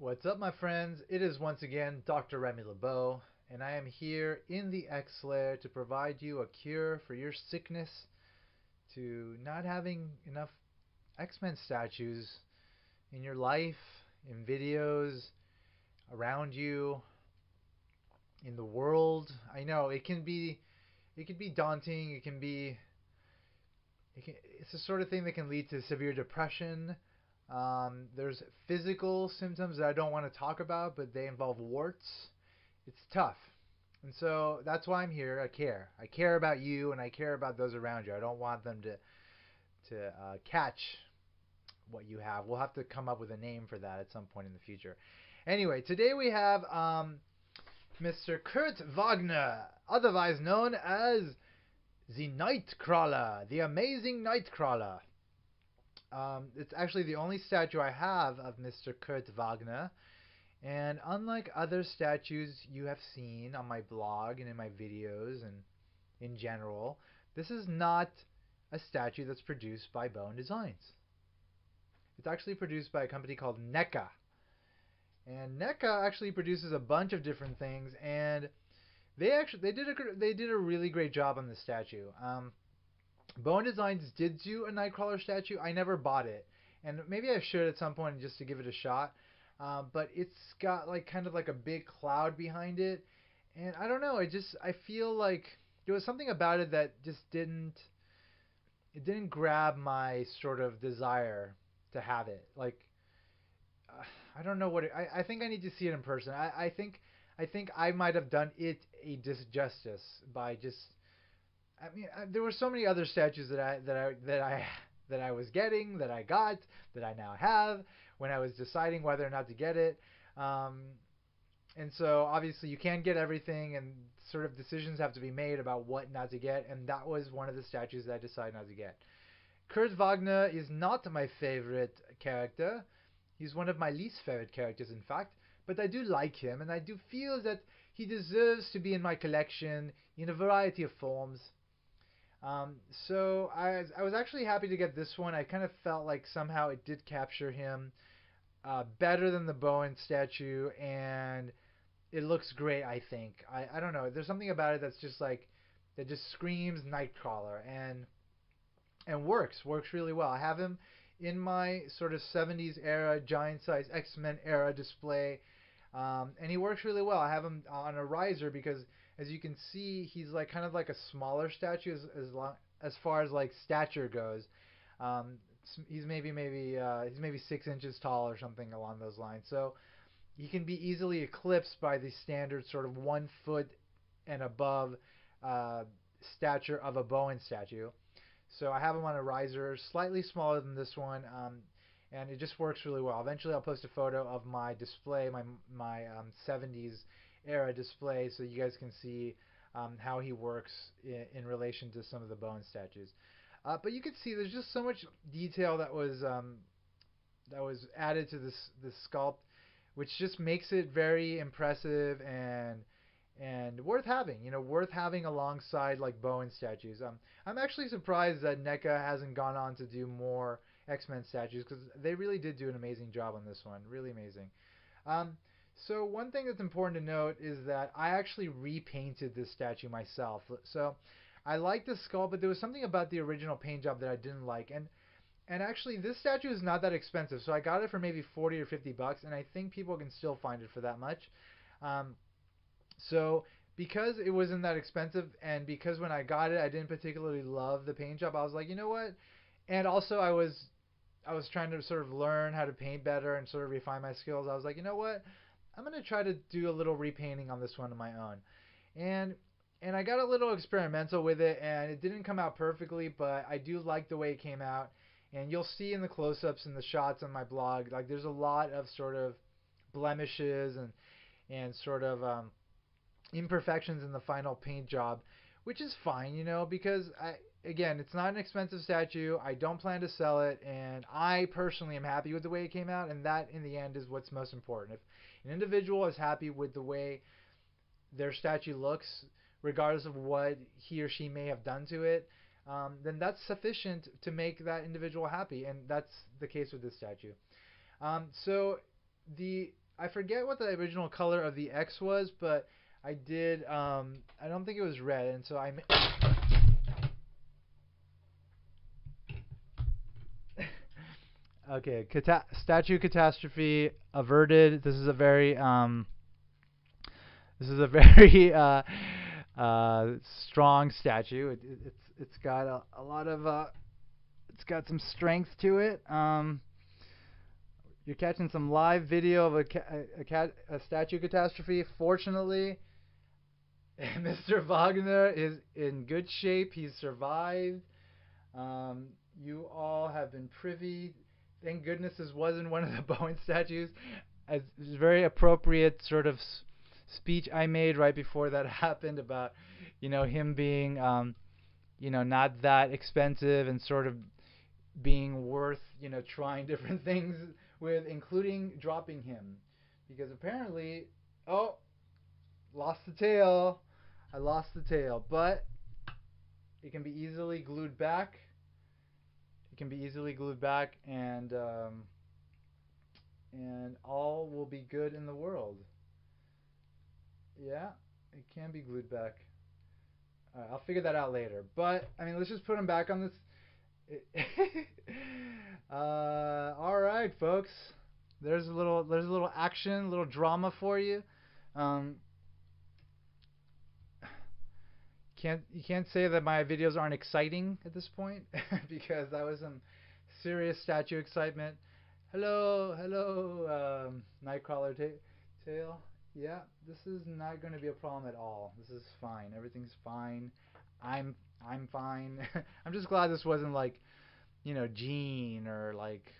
What's up, my friends? It is once again Dr. Remy LeBeau, and I am here in the X Lair to provide you a cure for your sickness to not having enough X-Men statues in your life, in videos, around you, in the world. I know it can be daunting. It's the sort of thing that can lead to severe depression. There's physical symptoms that I don't want to talk about, but they involve warts. It's tough. And so that's why I'm here. I care. I care about you and I care about those around you. I don't want them to catch what you have. We'll have to come up with a name for that at some point in the future. Anyway, today we have Mr. Kurt Wagner, otherwise known as the Nightcrawler, the amazing Nightcrawler. It's actually the only statue I have of Mr. Kurt Wagner. And unlike other statues you have seen on my blog and in my videos and in general, this is not a statue that's produced by Bowen Designs. It's actually produced by a company called Neca. And Neca actually produces a bunch of different things, and they did a really great job on this statue. Bowen Designs did do a Nightcrawler statue. I never bought it, and maybe I should at some point just to give it a shot. But it's got like kind of like a big cloud behind it, and I don't know. I feel like there was something about it that just didn't grab my sort of desire to have it. Like I don't know what I think I need to see it in person. I think I might have done it a disjustice by just there were so many other statues that I was getting, that I got, that I now have when I was deciding whether or not to get it. Um, and so obviously you can't get everything, and sort of decisions have to be made about what not to get. And that was one of the statues that I decided not to get. Kurt Wagner is not my favorite character. He's one of my least favorite characters, in fact. But I do like him, and I do feel that he deserves to be in my collection in a variety of forms. Um, so I was actually happy to get this one. I kind of felt like somehow it did capture him better than the Bowen statue, and it looks great. I think I don't know. There's something about it that's just like that just screams Nightcrawler, and works really well. I have him in my sort of 70s era giant size X-Men era display, and he works really well. I have him on a riser because, as you can see, he's like kind of like a smaller statue as far as like stature goes. Um, he's maybe 6 inches tall or something along those lines. So he can be easily eclipsed by the standard sort of 1 foot and above uh, stature of a Bowen statue. So I have them on a riser, slightly smaller than this one, and it just works really well. Eventually, I'll post a photo of my display, my 70s era display, so you guys can see how he works in relation to some of the Bowen statues. But you can see there's just so much detail that was added to this sculpt, which just makes it very impressive and worth having. Worth having alongside like Bowen statues. I'm actually surprised that NECA hasn't gone on to do more X-Men statues because they really did do an amazing job on this one. Really amazing. Um, so one thing that's important to note is that I actually repainted this statue myself. So I like the skull, but there was something about the original paint job that I didn't like. And actually, this statue is not that expensive, so I got it for maybe 40 or $50, and I think people can still find it for that much. Um, so because it wasn't that expensive, and because when I got it, I didn't particularly love the paint job, I was like, you know what? And also, I was trying to sort of learn how to paint better and sort of refine my skills. I was like, you know what? I'm gonna try to do a little repainting on this one on my own, and and I got a little experimental with it, and it didn't come out perfectly, but I do like the way it came out. And you'll see in the close-ups and the shots on my blog, like there's a lot of sort of blemishes and sort of imperfections in the final paint job, which is fine, because again, it's not an expensive statue. I don't plan to sell it, and I personally am happy with the way it came out, and that in the end is what's most important. If an individual is happy with the way their statue looks, regardless of what he or she may have done to it, then that's sufficient to make that individual happy, and that's the case with this statue. So the I forget what the original color of the X was, but I did. I don't think it was red, and so I. Okay, statue catastrophe averted. This is a very this is a very strong statue. It's got a lot of it's got some strength to it. You're catching some live video of a statue catastrophe. Fortunately, Mr. Wagner is in good shape. He's survived. You all have been privy. Thank goodness this wasn't one of the Bowen statues. It's a very appropriate sort of speech I made right before that happened about, him being, not that expensive and sort of being worth, trying different things with, including dropping him. Because apparently, oh, lost the tail. I lost the tail, but it can be easily glued back. It can be easily glued back, and all will be good in the world. Yeah, it can be glued back. All right, I'll figure that out later. But I mean, let's just put him back on this. All right, folks. There's a little action, a little drama for you. Um, you can't say that my videos aren't exciting at this point because that was some serious statue excitement. Hello, Nightcrawler tail. Yeah, this is not going to be a problem at all. This is fine. Everything's fine. I'm fine. I'm just glad this wasn't like, Gene or like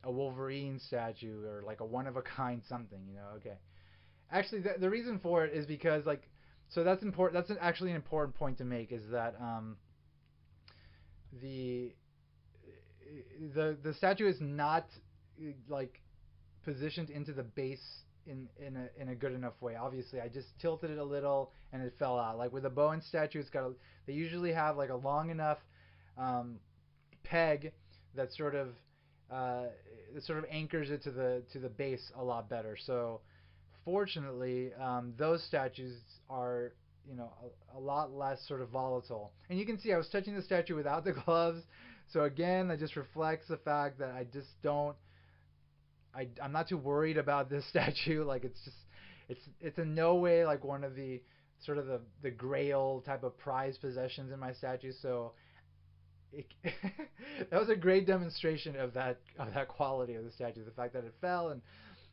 a Wolverine statue or like a one of a kind something. Okay. Actually, the reason for it is because like, so that's important. That's actually an important point to make is that the the statue is not like positioned into the base in a good enough way. Obviously, I just tilted it a little and it fell out. Like with a Bowen statue, they usually have like a long enough peg that sort of anchors it to the base a lot better. So fortunately, those statues are a lot less sort of volatile. And you can see I was touching the statue without the gloves. So again, that just reflects the fact that I just don't. I'm not too worried about this statue. Like it's in no way like one of the sort of the grail type of prized possessions in my statue. So that was a great demonstration of that quality of the statue. The fact that it fell and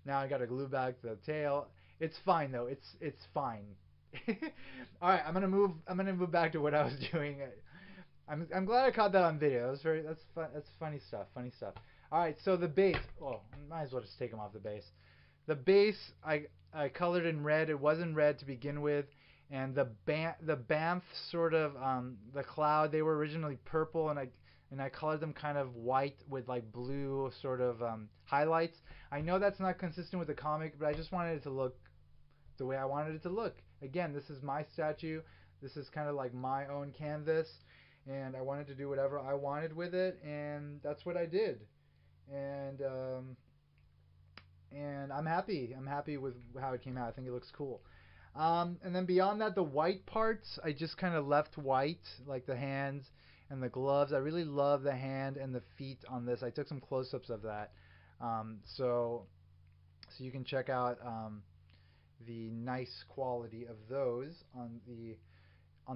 now I got to glue back the tail. It's fine though. It's fine. All right, I'm gonna move back to what I was doing. I'm glad I caught that on video. That's funny stuff. Funny stuff. All right, so the base. Well, might as well just take them off the base. The base I colored in red. It wasn't red to begin with, and the Banff sort of the cloud. They were originally purple, and I colored them kind of white with like blue sort of highlights. I know that's not consistent with the comic, but I just wanted it to look the way I wanted it to look. Again, this is my statue. This is kind of like my own canvas, and I wanted to do whatever I wanted with it, and that's what I did. And I'm happy. I'm happy with how it came out. I think it looks cool. And then beyond that, the white parts, I just kind of left white, like the hands and the gloves. I really love the hand and the feet on this. I took some close-ups of that. So you can check out the nice quality of those on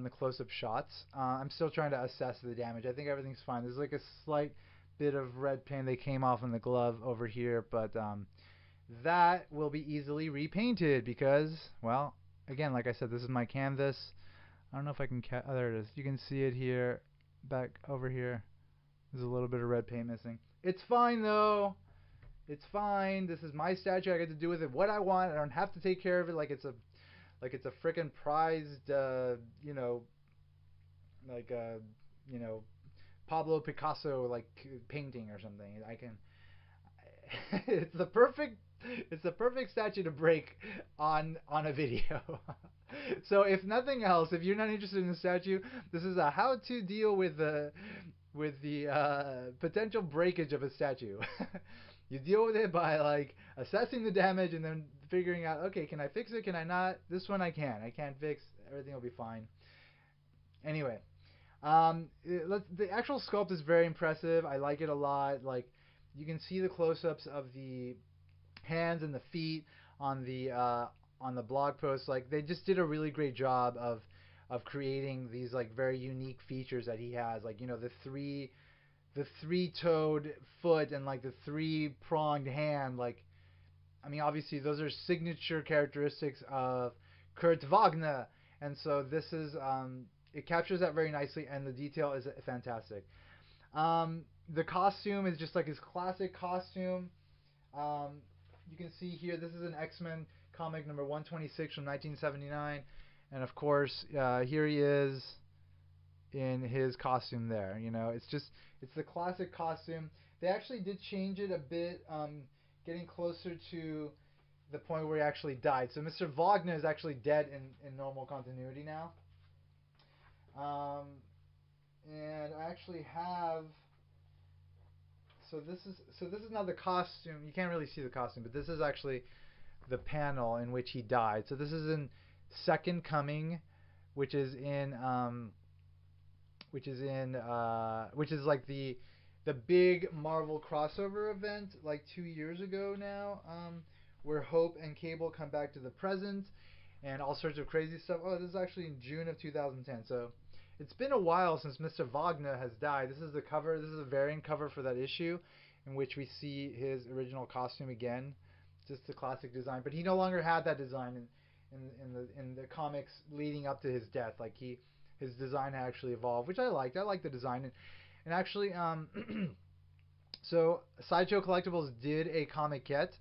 the close-up shots. I'm still trying to assess the damage. I think everything's fine. There's like a slight bit of red paint that came off on the glove over here, but that will be easily repainted because, well, again, like I said, this is my canvas. I don't know if I can oh, there it is. You can see it here, back over here. There's a little bit of red paint missing. It's fine though. It's fine. This is my statue. I get to do with it what I want. I don't have to take care of it like it's a freaking prized, Pablo Picasso like painting or something. I can. It's the perfect statue to break on a video. So if nothing else, if you're not interested in the statue, this is a how to deal with the potential breakage of a statue. You deal with it by like assessing the damage and then figuring out, okay, can I fix it? Can I not? This one I can. I can't fix. Everything will be fine. Anyway, the actual sculpt is very impressive. I like it a lot. Like you can see the close-ups of the hands and the feet on the blog post. Like they just did a really great job of creating these like very unique features that he has. Like the three-toed foot and like the three-pronged hand. Like I mean, obviously those are signature characteristics of Kurt Wagner, and so this is it captures that very nicely, and the detail is fantastic. The costume is just like his classic costume. Um, you can see here, this is an X-Men comic number 126 from 1979, and of course, here he is in his costume there. You know, it's the classic costume. They actually did change it a bit, getting closer to the point where he actually died. So Mr. Wagner is actually dead in normal continuity now. Um, and I actually have. So this is not the costume. You can't really see the costume, but this is actually the panel in which he died. So this is in Second Coming, which is in which is like the big Marvel crossover event like 2 years ago now, where Hope and Cable come back to the present and all sorts of crazy stuff. Oh, this is actually in June of 2010. So it's been a while since Mr. Wagner has died. This is the cover. This is a variant cover for that issue, in which we see his original costume again, just the classic design. But he no longer had that design in the comics leading up to his death. Like his design actually evolved, which I liked. I liked the design, and actually, so Sideshow Collectibles did a comiquette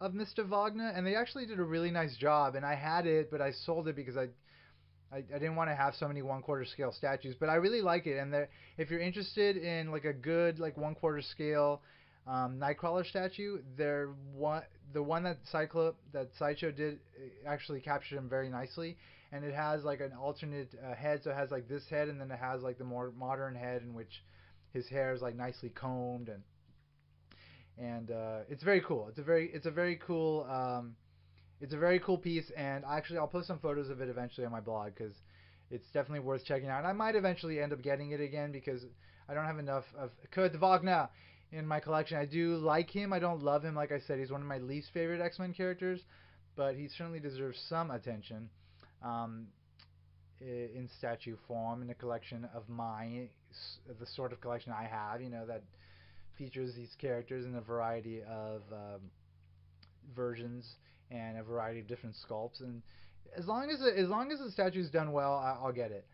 of Mr. Wagner, and they actually did a really nice job. And I had it, but I sold it because I didn't want to have so many 1/4 scale statues, but I really like it. And if you're interested in like a good like 1/4 scale Nightcrawler statue, the one that Sideshow did actually captured him very nicely, and it has like an alternate head, so it has like this head, and then it has like the more modern head in which his hair is like nicely combed, and it's very cool. It's a very cool piece, and actually I'll post some photos of it eventually on my blog because it's definitely worth checking out. And I might eventually end up getting it again because I don't have enough of Kurt Wagner in my collection. I do like him. I don't love him. Like I said, he's one of my least favorite X-Men characters, but he certainly deserves some attention um, in statue form in a collection of mine, the sort of collection I have, that features these characters in a variety of versions and a variety of different sculpts. And as long as the statue is done well, I'll get it.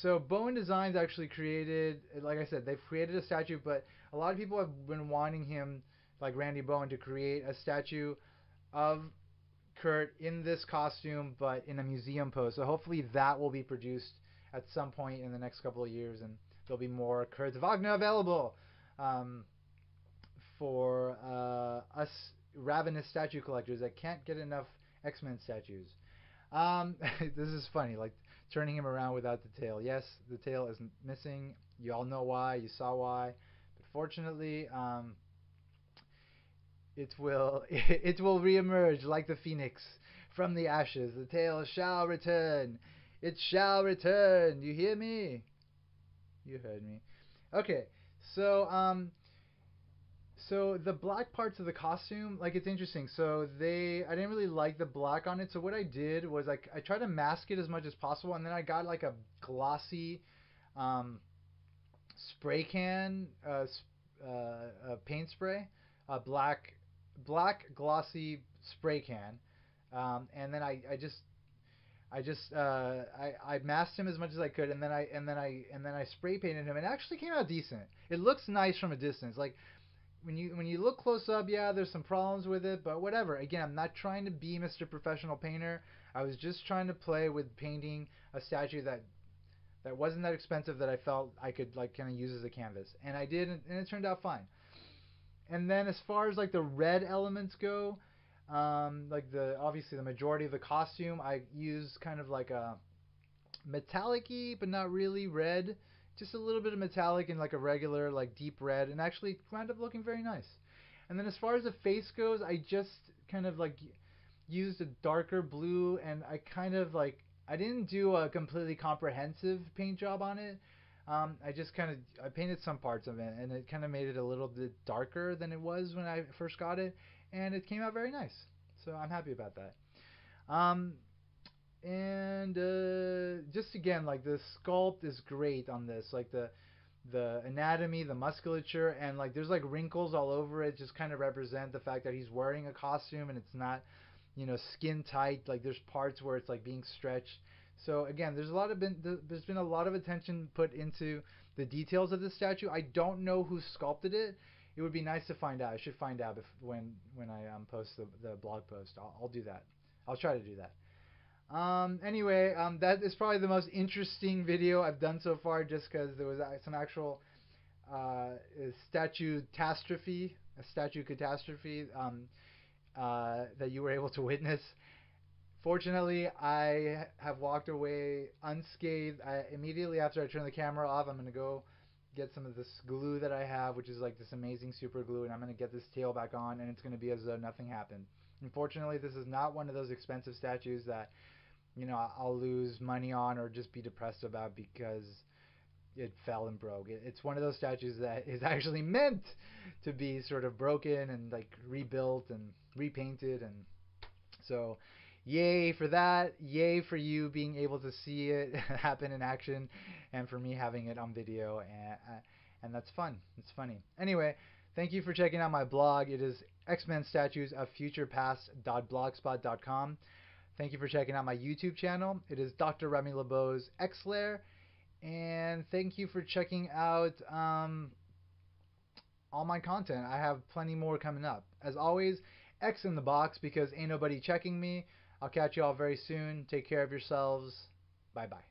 So Bowen Designs actually created, like I said, they've created a statue, but a lot of people have been wanting him, like Randy Bowen, to create a statue of Kurt in this costume, but in a museum pose. So hopefully that will be produced at some point in the next couple of years, and there'll be more Kurt Wagner available for us ravenous statue collectors that can't get enough X-Men statues. This is funny, like turning him around without the tail. Yes, the tail is missing. You all know why. You saw why. But fortunately, it will reemerge like the phoenix from the ashes. The tail shall return. It shall return. You hear me? You heard me. Okay, so the black parts of the costume, like it's interesting. I didn't really like the black on it. So what I did was I tried to mask it as much as possible, and then I got like a glossy spray can, paint spray, a black glossy spray can, and then I masked him as much as I could, and then I spray painted him, and it actually came out decent. It looks nice from a distance, like. When you look close up, yeah, there's some problems with it, but whatever. Again, I'm not trying to be Mr. Professional Painter. I was just trying to play with painting a statue that wasn't that expensive, that I felt I could like kind of use as a canvas, and I did, and it turned out fine. And then as far as like the red elements go, like obviously the majority of the costume, I use kind of like a metallic-y, but not really red. Just a little bit of metallic and like a regular like deep red, and actually wound up looking very nice. And then as far as the face goes, I just kind of like used a darker blue, and I kind of like I didn't do a completely comprehensive paint job on it. I just kind of I painted some parts of it, and it kind of made it a little bit darker than it was when I first got it, and it came out very nice. So I'm happy about that. Um, and just again, like the sculpt is great on this. Like the anatomy, the musculature, and like there's like wrinkles all over it, just kind of represent the fact that he's wearing a costume and it's not, skin tight. Like there's parts where it's like being stretched. So again, there's been a lot of attention put into the details of this statue. I don't know who sculpted it. It would be nice to find out. I should find out when I post the blog post. I'll do that. I'll try to do that. Anyway, that is probably the most interesting video I've done so far, just because there was some actual uh, statue catastrophe that you were able to witness. Fortunately, I have walked away unscathed. Immediately after I turn the camera off, I'm gonna go get some of this glue that I have, which is like this amazing super glue, and I'm gonna get this tail back on, and it's gonna be as though nothing happened. Unfortunately, this is not one of those expensive statues that I'll lose money on or just be depressed about because it fell and broke. It's one of those statues that is actually meant to be sort of broken and like rebuilt and repainted, and so yay for that. Yay for you being able to see it happen in action, and for me having it on video, and that's fun. It's funny. Anyway, thank you for checking out my blog. It is X-Men Statues of Future Past.blogspot.com. Thank you for checking out my YouTube channel. It is Dr. Remy LeBeau's X-Lair. And thank you for checking out all my content. I have plenty more coming up. As always, X in the box because ain't nobody checking me. I'll catch you all very soon. Take care of yourselves. Bye bye.